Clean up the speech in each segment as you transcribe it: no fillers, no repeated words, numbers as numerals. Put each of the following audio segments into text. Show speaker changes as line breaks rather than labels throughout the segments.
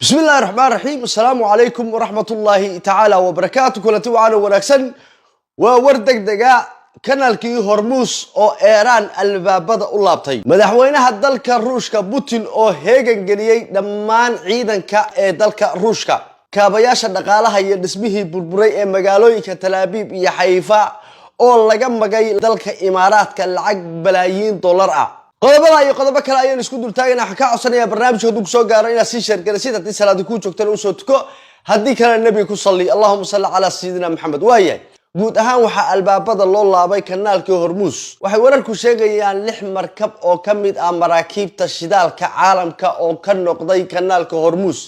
بسم الله الرحمن الرحيم. السلام عليكم ورحمة الله تعالى وبركاته. كل توعنا ونكسن ووردك دقاء كنالكي هرموس أو إيران البابدة اللابطي مدحوينها دالك روشكا بوتين أو هيغن جنيي دمان عيدن كا دالك روشكا كابياشا دقالها يدسميه بربري مقالوي كتلابيب يحيفا أو لغم مقاي دالك إمارات كالعق بلايين دولار qodobada iyo qodobo kale ayaan isku dul taagana waxa ka codsanaya barnaamijka dug soo gaaro in si share gaar sida salaad ku joogtaan oo soo tuko hadii kale nabi ku salli Allahumma salli ala sayyidina Muhammad waayay guud ahaan waxa albaabada loo laabay kanaalka Hormuz waxay wararku sheegayaan 6 markab oo kamid ah maraakiibta shidaalka caalamka oo ka noqday kanaalka Hormuz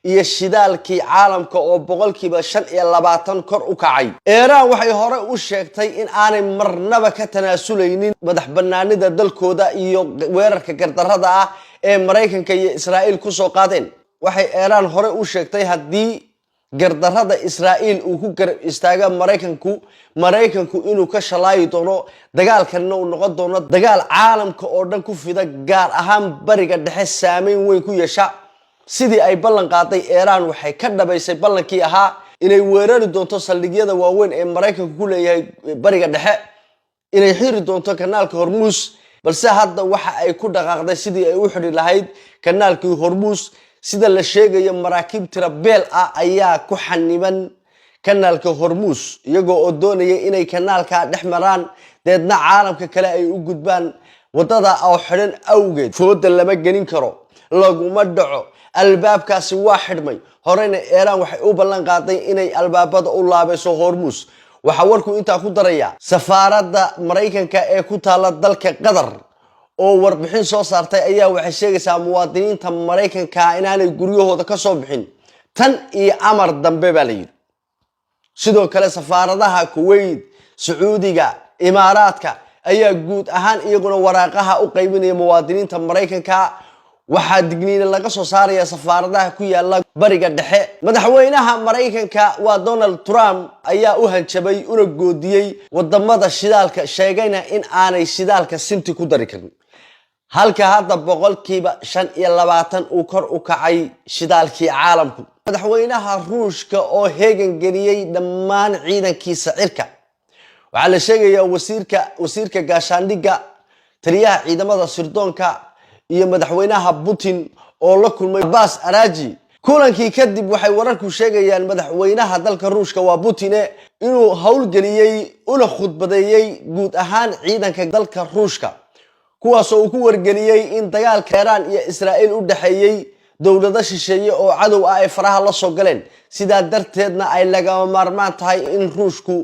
iyo shidaalkii caalamka oo boqolkiiba 25 kor u kacay Iran waxay hore u sheegtay in aanay marnaba ka tanaasuleynin madax banaanida dalkooda iyo weerarka gardarrada ah ee Mareykanka iyo Israa'iil ku soo qaadeen waxay Iran hore u sheegtay hadii gardarrada Israa'iil uu ku garab istaaga Mareykanku inuu ka shalaayi doono dagaalkan uu noqon doono dagaal caalamka oo dhan ku fida gaar ahaan bariga dhexe saameyn weyn ku yeesha sidii ay ballan qaaday Iran waxay ka dhabaysay ballankii ahaa inay weerari doonto saldhigyada waaweyn ee Mareykanku ku leeyahay bariga dhexe inay xiri doonto kanaalka Hormuz balse hadda waxa ay ku dhaqaaqday sidii ay u xiri lahayd kanaalkii Hormuz sida la sheegayo maraakiib tirabeel ah ayaa ku xaniban kanaalka Hormuz iyagoo oo doonaya inay kanaalka dhex maraan deedna caalamka kale ay u gudbaan wadada oo xiran awgeed fooda lama gelin karo laguma dhaco albaabkaasi waa xidhmay horeyna Iran waxay u ballan qaaday inay albaabada u laabayso Hormuz waxa warku inta ku daraya safaaradda Mareykanka ee ku taala dalka Qatar oo warbixin soo saartay ayaa waxay sheegaysaa muwaadiniinta Mareykanka inaanay guryahooda ka soo bixin tan iyo amar dambe baa la yiri sidoo kale safaaradaha Kuwait Sacuudiga Imaaraadka ayaa guud ahaan iyaguna waraaqaha u qaybinaya muwaadiniinta Mareykanka waxa digniin laga soo saaraya safaaradaha ku yaala bariga dhexe madaxweynaha Mareykanka waa Donald Trump ayaa u hanjabay una goodiyay wadamada shidaalka sheegayna in aanay shidaalka sinti ku dari karin halka hadda boqolkiiba 25 uu kor u kacay shidaalkii caalamku madaxweynaha Ruushka oo heegan geliyay dhammaan ciidankiisa cirka waxa la sheegayaa wasiirka gaashaandhigga taliyaha ciidamada sirdoonka iyo madaxweynaha Putin oo la kulmay Abbas Araji kulankii kadib waxay wararku sheegayaan madaxweynaha dalka Ruushka waa Putin inuu hawl geliyay una khudbadeeyay guud ahaan ciidanka dalka Ruushka kuwaas oo ku wargeliyay in dagaalka Iran iyo Israa'iil u dhaxeeyay dawladaha shisheeye oo cadow ah ay faraha la soo galeen sida darteedna ay laga maarmaan tahay in Ruushku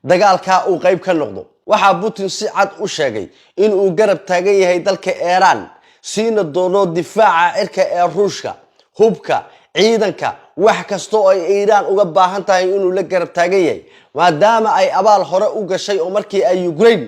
dagaalka uu qayb ka noqdo waxa Putin si cad u sheegay in uu garab taagan yahay dalka Iran siina doono difaaca cirka ee Ruushka hubka ciidanka wax kasto oo ay Iran uga baahan tahay inuu la garab taagan yahay maadaama ay abaal hore u gashay oo markii ay Ukraine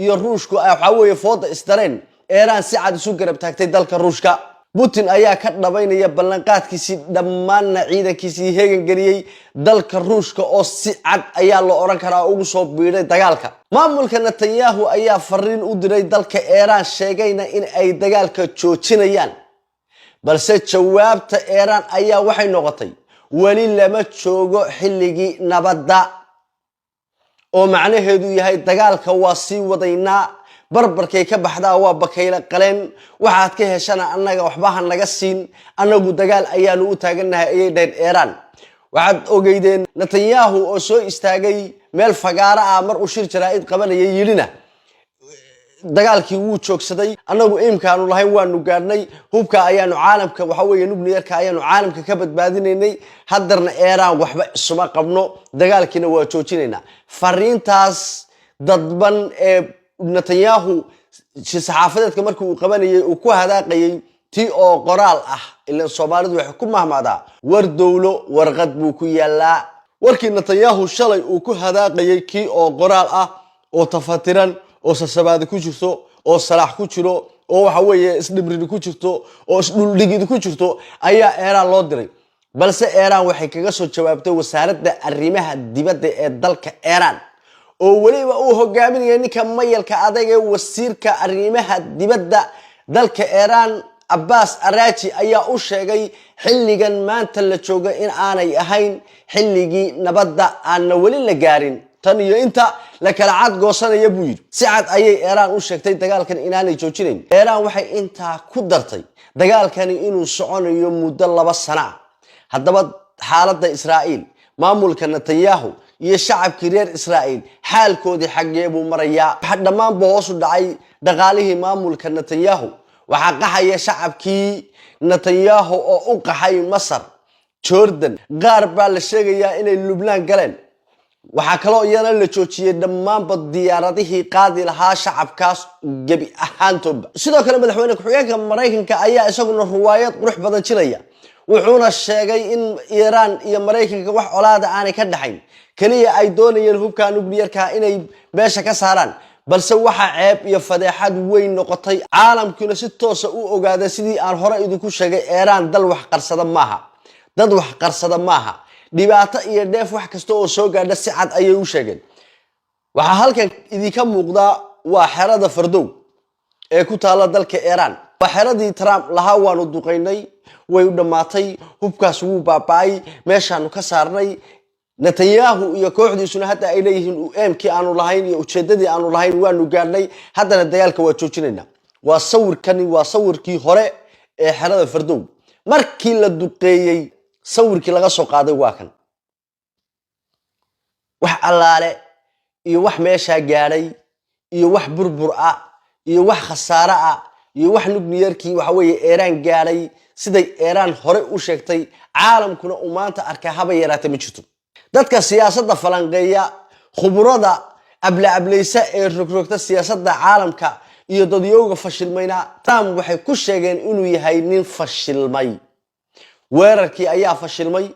iyo Ruushku ay waxa weeye fooda istareen Iran si cad isu garab taagtay dalka Ruushka Putin ayaa ka dhabaynaya ballanqaadkiisii dhammaan ciidankiisii heegan geliyay dalka Ruushka oo si cad ayaa loo oran karaa ugu soo biiray dagaalka maamulka Netanyahu ayaa fariin u diray dalka Iran sheegayna in ay dagaalka joojinayaan balse jawaabta Iran ayaa waxay noqotay wali lama joogo xilligii nabadda oo macnaheedu yahay dagaalka waa sii wadaynaa barbarkay ka baxdaa waa bakayla qaleen waxaad ka heshana annaga waxba han laga siin annagu dagaal ayaanu u taaganahay ayay dheen Iran waxaad ogeydeen Netanyahu oo soo istaagay meel fagaara ah mar uu shir jaraa'id qabanayay yirina dagaalkii wuu joogsaday annagu imkaanu lahayn waanu gaadhnay hubka ayaanu caalamka waxa weeye nuclearka ayaanu caalamka ka badbaadinaynay hadarna Iran waxba isuma qabno dagaalkiina waa joojinaynaa fariintaas dadban ee Netanyahu saxaafadeedka markii uu qabanayay uu ku hadaaqayay tii oo qoraal ah ilaa Soomaalidu waxay ku mahmaadaa war dawlo warqad buu ku yaalaa warkii Netanyahu shalay uu ku hadaaqayay kii oo qoraal ah oo tafatiran oo sasabaad ku jirto oo salaax ku jiro oo waxa weeye isdhibrid ku jirto oo isdhuldhigid ku jirto ayaa Iran loo diray balse Iran waxay kaga soo jawaabtay wasaaradda arrimaha dibadda ee dalka Iran oo waliba uu hogaaminayay ninka mayalka adag ee wasiirka arrimaha dibadda dalka Iran Abbas Arachi ayaa u sheegay xilligan maanta la jooga in aanay ahayn xilligii nabadda aan wali la gaarin tan iyo inta la kala cad goosanaya buu yiri si cad ayay Iran u sheegtay dagaalkan inaanay joojinayn Iran waxay inta ku dartay dagaalkani inuu soconayo muddo 2 sano haddaba xaaladda Israa'iil maamulka Netanyahu iyo shacabkii reer Israa'iil xaalkoodii xagee buu marayaa waxa dhamaan hoos u dhacay dhaqaalihii maamulka Netanyahu waxa qaxaya shacabkii Netanyahu oo u qaxay Masar Jordan qaar baa la sheegayaa inay Lubnaan galeen waxa kale oo iyana la joojiyay dhamaan diyaaradihii qaadi lahaa shacabkaas gabi ahaantooba sidoo kale madaxweyne ku-xigeenka Mareykanka ayaa isaguna ruwaayad qurux badan jiraya wuxuuna sheegay in Iran iyo Mareykanka wax colaad aanay ka dhaxayn kaliya ay doonayeen hubka nuclearka inay meesha ka saaraan balse waxa ceeb iyo fadeexad weyn noqotay caalamkuna si toos ah u ogaada sidii aan hore idinku sheegay Iran dal wax qarsada maaha dad wax qarsada maaha dhibaato iyo dheef wax kasta oo soo gaadha si cad ayay u sheegeen waxa halkan idinka muuqda waa xerada Fardow ee ku taala dalka Iran waa xeradii Trump lahaa waanu duqeynay way u dhamaatay hubkaas wuu baabay meeshaanu ka saarnay Netanyahu iyo kooxdiisuna hadda ay leeyihiin UMkii aanu lahayn iyo ujeedadii aanu lahayn waanu gaadhnay haddana dagaalka waa joojinayna waa sawirkani waa sawirkii hore ee xerada Fardow markii la duqeeyay sawirkii laga soo qaaday waa kan wax allaale iyo wax meesha gaaray iyo wax burbur ah iyo wax khasaare ah iyo wax nuclearkii waxa weeye Iran gaaray siday Iran hore u sheegtay caalamkuna uu maanta arkay haba yaraatay ma jirto dadka siyaasadda falanqeeya khuburada ableysa ee rogrogta siyaasadda caalamka iyo dadyooga fashilmayna Trump waxay ku sheegeen inuu yahay nin fashilmay weerarkii ayaa fashilmay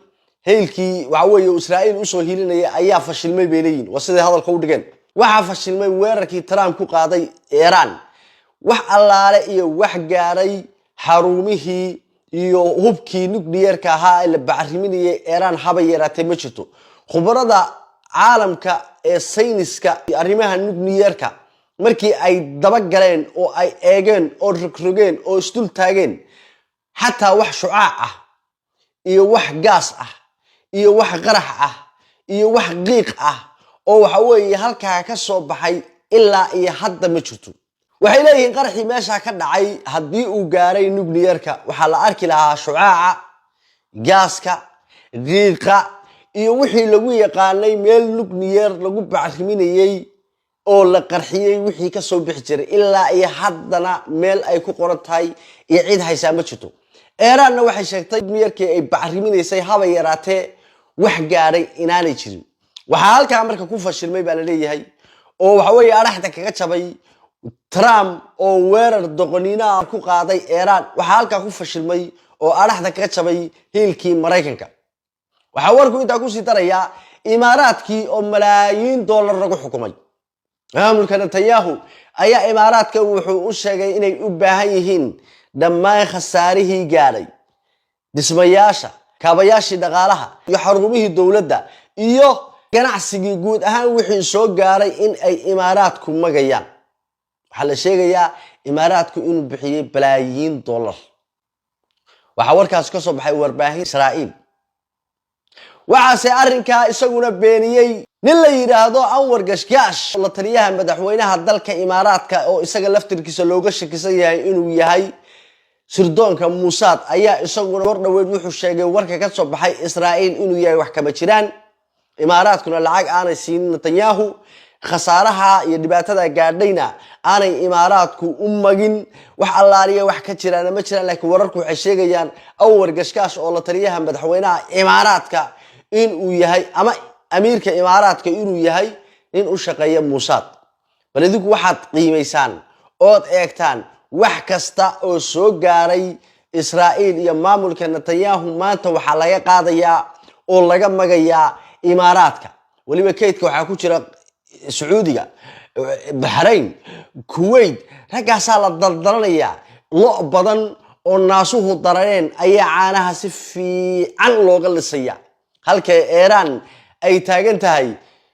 heelkii waxa weeye Israa'iil u soo hiilinayay ayaa fashilmay beelayin waa sida hadalka u dhigeen waxa fashilmay weerarkii Trump ku qaaday Iran wax allaale iyo wax gaaray xarumihii iyo hubkii nuclearka ahaa ee la bacriminayay Iran haba yaraatay ma jirto khubarada caalamka ee sayniska arrimaha nuclearka markii ay daba galeen oo ay eegeen oo rogrogeen oo isdul taageen hatta wax shucaac ah iyo wax gaas ah iyo wax qarax ah iyo wax qiiq ah oo waxa weeye halka ka soo baxay ilaa iyo hadda ma jirto waxay leeyihiin qaraxii meesha ka dhacay hadii uu gaaray nuclearka waxa la arki lahaa shucaaca gaaska qiiqa iyo wixii lagu yaqaanay meel nuclear lagu bacriminayay oo la qarxiyay wixii ka soo bixi jiray ilaa iyo haddana meel ay ku qoran tahay iyo cid haysa ma jirto Iranna waxay sheegtay nuclearkii ay bacriminaysay haba yaraatee wax gaaray inaanay jirin waxa halka marka ku fashilmay baa la leeyahay oo waxa weeye araxda kaga jabay Trump oo weerar doqoniina ku qaaday Iran waxa halka ku fashilmay oo araxda kaga jabay hiilkii Mareykanka waxa warku inta ku sii daraya Imaaraadkii oo malaayiin dollar lagu xukumay maamulka Netanyahu ayaa Imaaraadka wuxuu u sheegay inay u baahan yihiin dhammaan khasaarihii gaaray dhismayaasha kaabayaashii dhaqaalaha iyo xarumihii dawladda iyo ganacsigii guud ahaan wixii soo gaaray in ay Imaaraadku magayaan waxa la sheegayaa Imaaraadku inuu bixiyay balaayiin dollar waxa warkaas ka soo baxay warbaahin Israa'iil waxaase arrinka isaguna beeniyay nin la yiraahdo Anwar Gashgash la taliyaha madaxweynaha dalka Imaaraadka oo isaga laftirkiisa looga shakisan yahay inuu yahay sirdoonka Mossad ayaa isaguna war dhaweed wuxuu sheegay warka ka soo baxay Israa'iil inuu yahay wax kama jiraan Imaaraadkuna lacag aanay siin Netanyahu khasaaraha iyo dhibaatada gaadhayna aanay Imaaraadku u magin wax allaaliya wax ka jiraan ma jiraan laakiin wararku waxay sheegayaan Anwar Gashgash oo la taliyaha madaxweynaha Imaaraadka in uu yahay ama amiirka Imaaraadka inuu yahay in u shaqeeyo Mossad bal idinku waxaad qiimeysaan oo eegtaan wax kasta oo soo gaaray Israa'iil iyo maamulka Netanyahu maanta waxa laga qaadayaa oo laga magayaa Imaaraadka waliba keydka waxa ku jira Sacuudiga Bahrain Kuwait ragaasa la daldalanaya lo badan oo naasuhu dareen ayaa caanaha si fiican looga lisaya halka Iran ay taagan tahay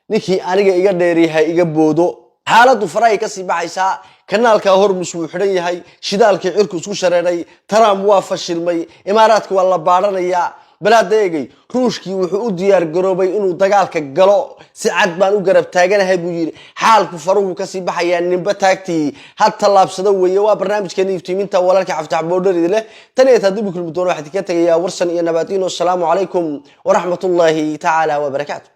ninkii aniga iga dheeriyahay iga boodo xaaladu faray ka sii baxaysa kanaalka hormus wuu xiran yahay shidaalkii cirku isku shareeray Trump waa fashilmay imaaraadka waa la baaranayaa balaadeegay ruushkii wuxuu u diyaar garoobay inuu dagaalka galo si cad baan u garab taaganahay buu yiri xaalku faruhu ka sii baxaya ninba taagtii had talaabsada weeye waa barnaamijkeena iftiiminta walaalka Cabdi Boodhari leh tan iyo tadib kulmi doona waxa ka tagaya warsan iyo nabaadiino assalamu alaykum wa rahmatullahi ta'ala wa barakatuh